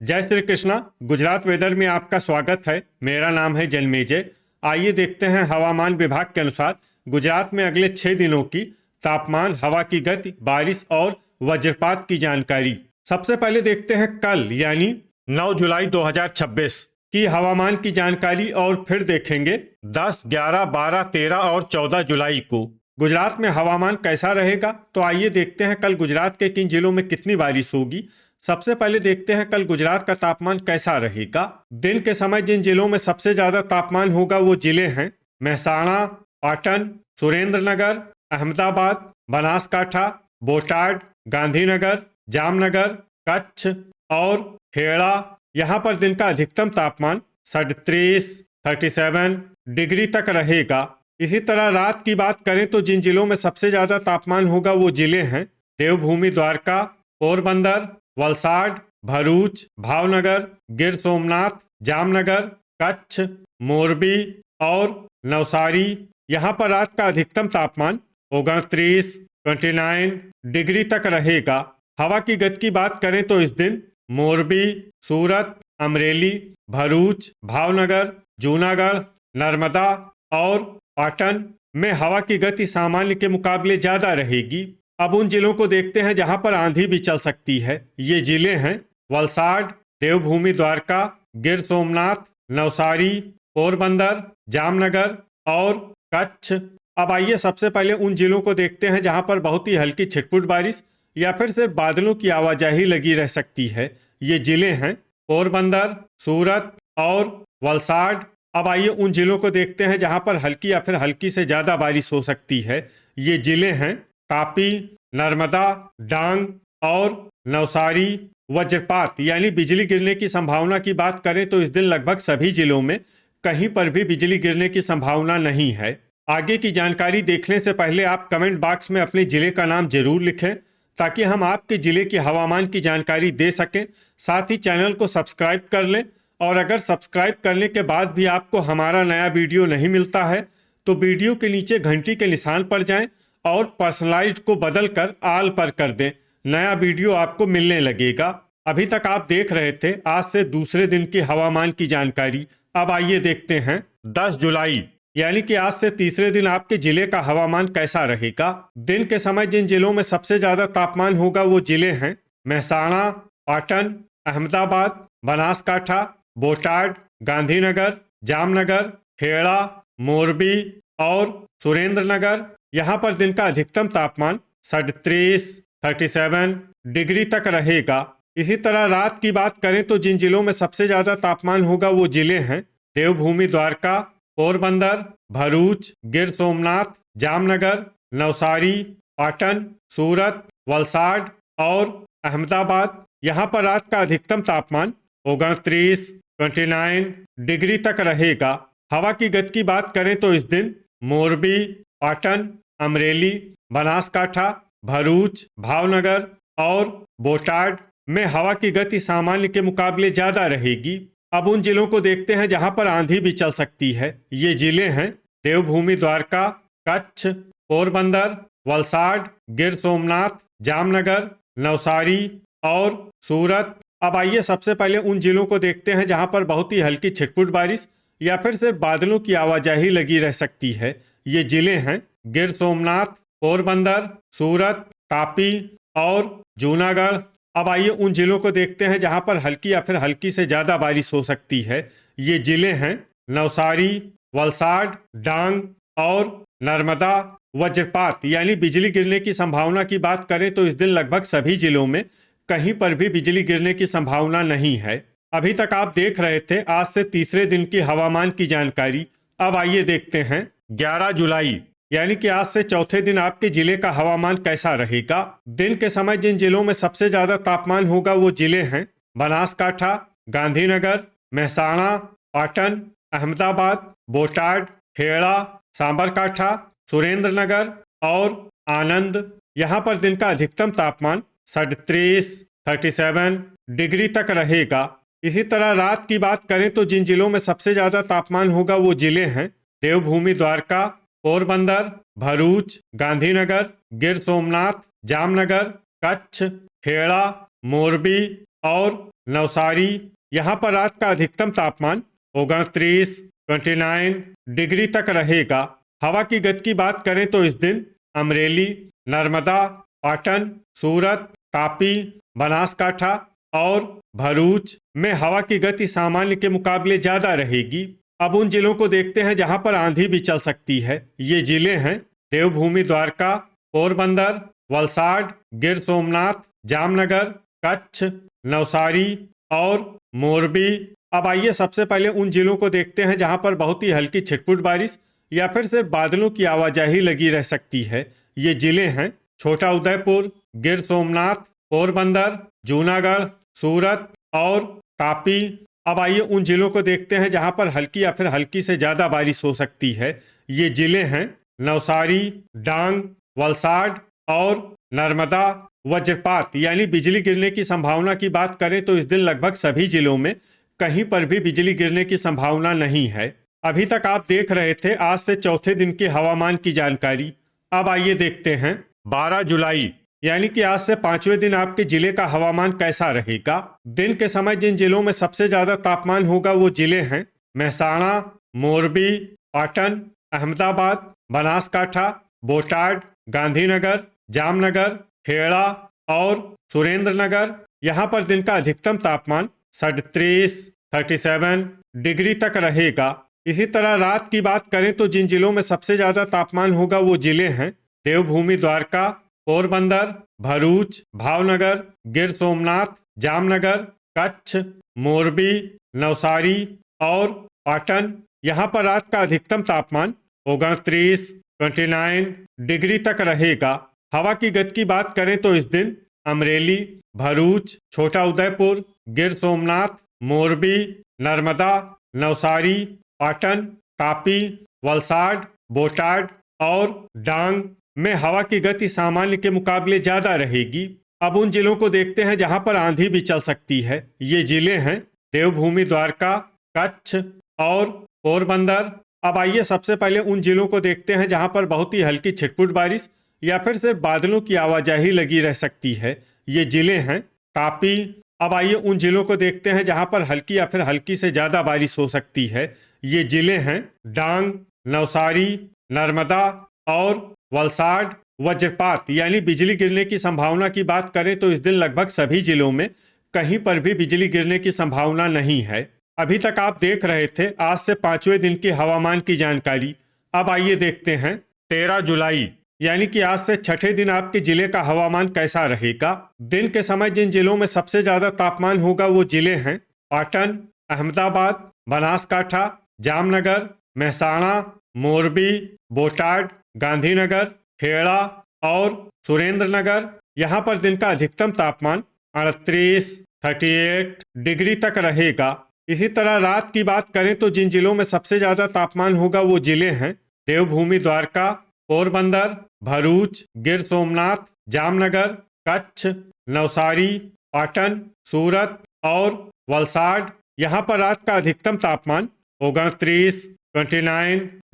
जय श्री कृष्णा। गुजरात वेदर में आपका स्वागत है। मेरा नाम है जन्मेजय। आइए देखते हैं हवामान विभाग के अनुसार गुजरात में अगले 6 दिनों की तापमान, हवा की गति, बारिश और वज्रपात की जानकारी। सबसे पहले देखते हैं कल यानी 9 जुलाई 2026 की हवामान की जानकारी और फिर देखेंगे 10, 11, 12, 13 और 14 जुलाई को गुजरात में हवामान कैसा रहेगा। तो आइए देखते हैं कल गुजरात के किन जिलों में कितनी बारिश होगी। सबसे पहले देखते हैं कल गुजरात का तापमान कैसा रहेगा। दिन के समय जिन जिलों में सबसे ज्यादा तापमान होगा वो जिले हैं महसाणा, पाटन, सुरेंद्रनगर, अहमदाबाद, बनासकाठा, बोटाड, गांधीनगर, जामनगर, कच्छ और खेड़ा। यहाँ पर दिन का अधिकतम तापमान 37 डिग्री तक रहेगा। इसी तरह रात की बात करें तो जिन जिलों में सबसे ज्यादा तापमान होगा वो जिले हैं देवभूमि द्वारका, पोरबंदर, वलसाड, भरूच, भावनगर, गिर सोमनाथ, जामनगर, कच्छ, मोरबी और नवसारी। यहाँ पर रात का अधिकतम तापमान 29 डिग्री तक रहेगा। हवा की गति की बात करें तो इस दिन मोरबी, सूरत, अमरेली, भरूच, भावनगर, जूनागढ़, नर्मदा और पाटन में हवा की गति सामान्य के मुकाबले ज्यादा रहेगी। अब उन जिलों को देखते हैं जहां पर आंधी भी चल सकती है। ये जिले हैं वलसाड, देवभूमि द्वारका, गिर सोमनाथ, नवसारी, पोरबंदर, जामनगर और कच्छ। अब आइए सबसे पहले उन जिलों को देखते हैं जहां पर बहुत ही हल्की छिटपुट बारिश या फिर सिर्फ बादलों की आवाजाही लगी रह सकती है। ये जिले हैं पोरबंदर, सूरत और वलसाड। अब आइए उन जिलों को देखते हैं जहां पर हल्की या फिर हल्की से ज्यादा बारिश हो सकती है। ये जिले हैं तापी, नर्मदा, डांग और नवसारी। वज्रपात यानी बिजली गिरने की संभावना की बात करें तो इस दिन लगभग सभी जिलों में कहीं पर भी बिजली गिरने की संभावना नहीं है। आगे की जानकारी देखने से पहले आप कमेंट बॉक्स में अपने जिले का नाम जरूर लिखें ताकि हम आपके जिले की हवामान की जानकारी दे सकें। साथ ही चैनल को सब्सक्राइब कर लें और अगर सब्सक्राइब करने के बाद भी आपको हमारा नया वीडियो नहीं मिलता है तो वीडियो के नीचे घंटी के निशान पर जाएं और पर्सनलाइज्ड को बदलकर आल पर कर दें। नया वीडियो आपको मिलने लगेगा। अभी तक आप देख रहे थे आज से दूसरे दिन की हवामान की जानकारी। अब आइए देखते हैं 10 जुलाई यानी कि आज से तीसरे दिन आपके जिले का हवामान कैसा रहेगा। दिन के समय जिन जिलों में सबसे ज्यादा तापमान होगा वो जिले हैं महसाणा, पाटन, अहमदाबाद, बनासकाठा, बोटाड, गांधीनगर, जामनगर, खेड़ा, मोरबी और सुरेंद्रनगर। यहाँ पर दिन का अधिकतम तापमान 37 डिग्री तक रहेगा। इसी तरह रात की बात करें तो जिन जिलों में सबसे ज्यादा तापमान होगा वो जिले हैं देवभूमि द्वारका, पोरबंदर, भरूच, गिर सोमनाथ, जामनगर, नवसारी, पाटन, सूरत, वलसाड और अहमदाबाद। यहाँ पर रात का अधिकतम तापमान 29 डिग्री तक रहेगा। हवा की गति की बात करें तो इस दिन मोरबी, पाटन, अमरेली, बनासकाठा, भरूच, भावनगर और बोटाड में हवा की गति सामान्य के मुकाबले ज्यादा रहेगी। अब उन जिलों को देखते हैं जहां पर आंधी भी चल सकती है। ये जिले हैं देवभूमि द्वारका, कच्छ, पोरबंदर, वलसाड, गिर सोमनाथ, जामनगर, नवसारी और सूरत। अब आइए सबसे पहले उन जिलों को देखते हैं जहां पर बहुत ही हल्की छिटपुट बारिश या फिर सिर्फ बादलों की आवाजाही लगी रह सकती है। ये जिले हैं गिर सोमनाथ, पोरबंदर, सूरत, तापी और जूनागढ़। अब आइए उन जिलों को देखते हैं जहां पर हल्की या फिर हल्की से ज्यादा बारिश हो सकती है। ये जिले हैं नवसारी, वलसाड, डांग और नर्मदा। वज्रपात यानी बिजली गिरने की संभावना की बात करें तो इस दिन लगभग सभी जिलों में कहीं पर भी बिजली गिरने की संभावना नहीं है। अभी तक आप देख रहे थे आज से तीसरे दिन की हवामान की जानकारी। अब आइए देखते हैं 11 जुलाई यानी कि आज से चौथे दिन आपके जिले का हवामान कैसा रहेगा। दिन के समय जिन जिलों में सबसे ज्यादा तापमान होगा वो जिले हैं बनासकाठा, गांधीनगर, महसाणा, पाटन, अहमदाबाद, बोटाड, खेड़ा, सांबरकाठा, सुरेंद्रनगर और आनंद। यहाँ पर दिन का अधिकतम तापमान 37 डिग्री तक रहेगा। इसी तरह रात की बात करें तो जिन जिलों में सबसे ज्यादा तापमान होगा वो जिले हैं देवभूमि द्वारका, पोरबंदर, भरूच, गांधीनगर, गिर सोमनाथ, जामनगर, कच्छ, खेड़ा, मोरबी और नवसारी। यहाँ पर रात का अधिकतम तापमान 29 डिग्री तक रहेगा। हवा की गति की बात करें तो इस दिन अमरेली, नर्मदा, पाटन, सूरत, तापी, बनासकाठा और भरूच में हवा की गति सामान्य के मुकाबले ज्यादा रहेगी। अब उन जिलों को देखते हैं जहां पर आंधी भी चल सकती है। ये जिले हैं देवभूमि द्वारका, पोरबंदर, वलसाड, गिर सोमनाथ, जामनगर, कच्छ, नवसारी और मोरबी। अब आइए सबसे पहले उन जिलों को देखते हैं जहां पर बहुत ही हल्की छिटपुट बारिश या फिर सिर्फ बादलों की आवाजाही लगी रह सकती है। ये जिले हैं छोटा उदयपुर, गिर सोमनाथ, पोरबंदर, जूनागढ़, सूरत और तापी। अब आइए उन जिलों को देखते हैं जहां पर हल्की या फिर हल्की से ज्यादा बारिश हो सकती है। ये जिले हैं नवसारी, डांग, वलसाड और नर्मदा। वज्रपात यानी बिजली गिरने की संभावना की बात करें तो इस दिन लगभग सभी जिलों में कहीं पर भी बिजली गिरने की संभावना नहीं है। अभी तक आप देख रहे थे आज से चौथे दिन के हवामान की जानकारी। अब आइए देखते हैं 12 जुलाई यानी कि आज से 5वें दिन आपके जिले का हवामान कैसा रहेगा। दिन के समय जिन जिलों में सबसे ज्यादा तापमान होगा वो जिले हैं महसाणा, मोरबी, पाटन, अहमदाबाद, बनासकाठा, बोटाड, गांधीनगर, जामनगर, खेड़ा और सुरेंद्रनगर। यहाँ पर दिन का अधिकतम तापमान 37 डिग्री तक रहेगा। इसी तरह रात की बात करें तो जिन जिलों में सबसे ज्यादा तापमान होगा वो जिले हैं देवभूमि द्वारका, पोरबंदर, भरूच, भावनगर, गिर सोमनाथ, जामनगर, कच्छ, मोरबी, नवसारी और पाटन। यहाँ पर रात का अधिकतम तापमान 29 डिग्री तक रहेगा। हवा की गति की बात करें तो इस दिन अमरेली, भरूच, छोटा उदयपुर, गिर सोमनाथ, मोरबी, नर्मदा, नवसारी, पाटन, तापी, वलसाड, बोटाड और डांग में हवा की गति सामान्य के मुकाबले ज्यादा रहेगी। अब उन जिलों को देखते हैं जहां पर आंधी भी चल सकती है। ये जिले हैं देवभूमि द्वारका, कच्छ और पोरबंदर। अब आइए सबसे पहले उन जिलों को देखते हैं जहां पर बहुत ही हल्की छिटपुट बारिश या फिर सिर्फ बादलों की आवाजाही लगी रह सकती है। ये जिले हैं तापी। अब आइए उन जिलों को देखते हैं जहां पर हल्की या फिर हल्की से ज्यादा बारिश हो सकती है। ये जिले हैं डांग, नवसारी, नर्मदा और वलसाड। वज्रपात यानी बिजली गिरने की संभावना की बात करें तो इस दिन लगभग सभी जिलों में कहीं पर भी बिजली गिरने की संभावना नहीं है। अभी तक आप देख रहे थे आज से 5वें दिन की हवामान की जानकारी। अब आइए देखते हैं 13 जुलाई यानी कि आज से छठे दिन आपके जिले का हवामान कैसा रहेगा। दिन के समय जिन जिलों में सबसे ज्यादा तापमान होगा वो जिले हैं पाटन, अहमदाबाद, बनासकाठा, जामनगर, महसाणा, मोरबी, बोटाड, गांधीनगर, खेड़ा और सुरेंद्रनगर। यहाँ पर दिन का अधिकतम तापमान 38 डिग्री तक रहेगा। इसी तरह रात की बात करें तो जिन जिलों में सबसे ज्यादा तापमान होगा वो जिले हैं देवभूमि द्वारका, पोरबंदर, भरूच, गिर सोमनाथ, जामनगर, कच्छ, नवसारी, पाटन, सूरत और वलसाड। यहाँ पर रात का अधिकतम तापमान 29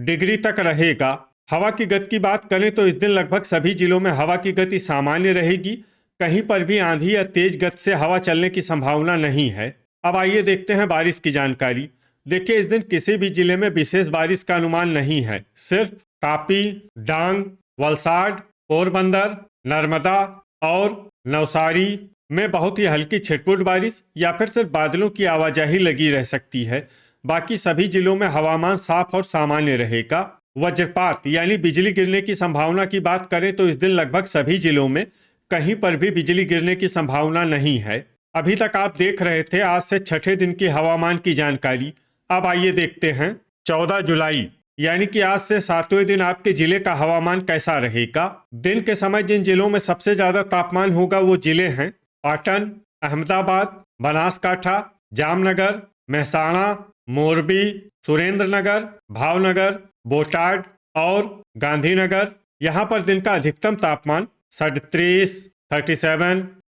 डिग्री तक रहेगा। हवा की गति की बात करें तो इस दिन लगभग सभी जिलों में हवा की गति सामान्य रहेगी। कहीं पर भी आंधी या तेज गति से हवा चलने की संभावना नहीं है। अब आइए देखते हैं बारिश की जानकारी। देखिए इस दिन किसी भी जिले में विशेष बारिश का अनुमान नहीं है। सिर्फ तापी, डांग, वलसाड, पोरबंदर, नर्मदा और नवसारी में बहुत ही हल्की छिटपुट बारिश या फिर सिर्फ बादलों की आवाजाही लगी रह सकती है। बाकी सभी जिलों में हवामान साफ और सामान्य रहेगा। वज्रपात यानी बिजली गिरने की संभावना की बात करें तो इस दिन लगभग सभी जिलों में कहीं पर भी बिजली गिरने की संभावना नहीं है। अभी तक आप देख रहे थे आज से छठे दिन की हवामान की जानकारी। अब आइए देखते हैं 14 जुलाई यानी कि आज से 7वें दिन आपके जिले का हवामान कैसा रहेगा। दिन के समय जिन जिलों में सबसे ज्यादा तापमान होगा वो जिले हैं पाटन, अहमदाबाद, बनासकाठा, जामनगर, महसाणा, मोरबी, सुरेंद्रनगर, भावनगर, बोटाड और गांधीनगर। यहाँ पर दिन का अधिकतम तापमान 37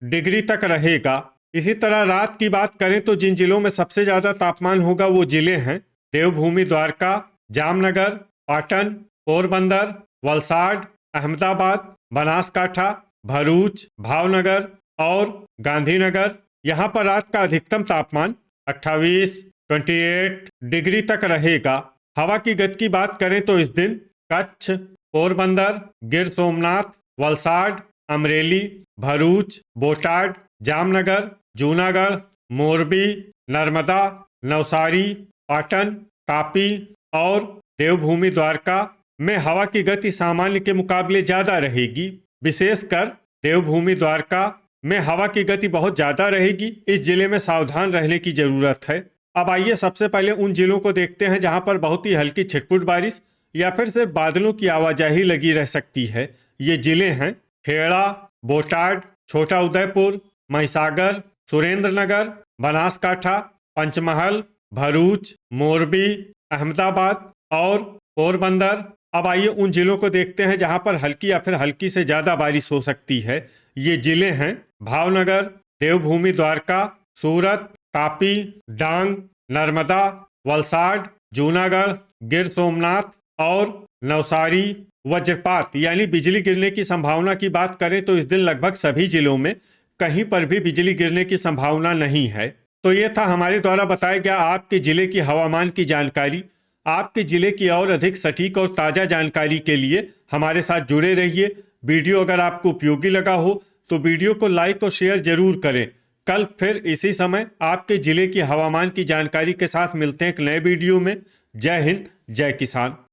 डिग्री तक रहेगा। इसी तरह रात की बात करें तो जिन जिलों में सबसे ज्यादा तापमान होगा वो जिले हैं देवभूमि द्वारका, जामनगर, पाटन, पोरबंदर, वलसाड, अहमदाबाद, बनासकाठा, भरूच, भावनगर और गांधीनगर। यहाँ पर रात का अधिकतम तापमान 28 डिग्री तक रहेगा। हवा की गति की बात करें तो इस दिन कच्छ, पोरबंदर, गिर सोमनाथ, वलसाड, अमरेली, भरूच, बोटाड, जामनगर, जूनागढ़, मोरबी, नर्मदा, नवसारी, पाटन, तापी और देवभूमि द्वारका में हवा की गति सामान्य के मुकाबले ज्यादा रहेगी। विशेषकर देवभूमि द्वारका में हवा की गति बहुत ज्यादा रहेगी। इस जिले में सावधान रहने की जरूरत है। अब आइए सबसे पहले उन जिलों को देखते हैं जहां पर बहुत ही हल्की छिटपुट बारिश या फिर सिर्फ बादलों की आवाजाही लगी रह सकती है। ये जिले हैं खेड़ा, बोटाड, छोटा उदयपुर, महिसागर, सुरेंद्रनगर, बनासकाठा, पंचमहल, भरूच, मोरबी, अहमदाबाद और पोरबंदर। अब आइए उन जिलों को देखते हैं जहां पर हल्की या फिर हल्की से ज्यादा बारिश हो सकती है। ये जिले हैं भावनगर, देवभूमि द्वारका, सूरत, तापी, डांग, नर्मदा, वलसाड, जूनागढ़, गिर सोमनाथ और नवसारी। वज्रपात यानी बिजली गिरने की संभावना की बात करें तो इस दिन लगभग सभी जिलों में कहीं पर भी बिजली गिरने की संभावना नहीं है। तो ये था हमारे द्वारा बताया गया आपके जिले की हवामान की जानकारी। आपके जिले की और अधिक सटीक और ताज़ा जानकारी के लिए हमारे साथ जुड़े रहिए। वीडियो अगर आपको उपयोगी लगा हो तो वीडियो को लाइक और शेयर जरूर करें। कल फिर इसी समय आपके जिले की हवामान की जानकारी के साथ मिलते हैं एक नए वीडियो में। जय हिंद, जय किसान।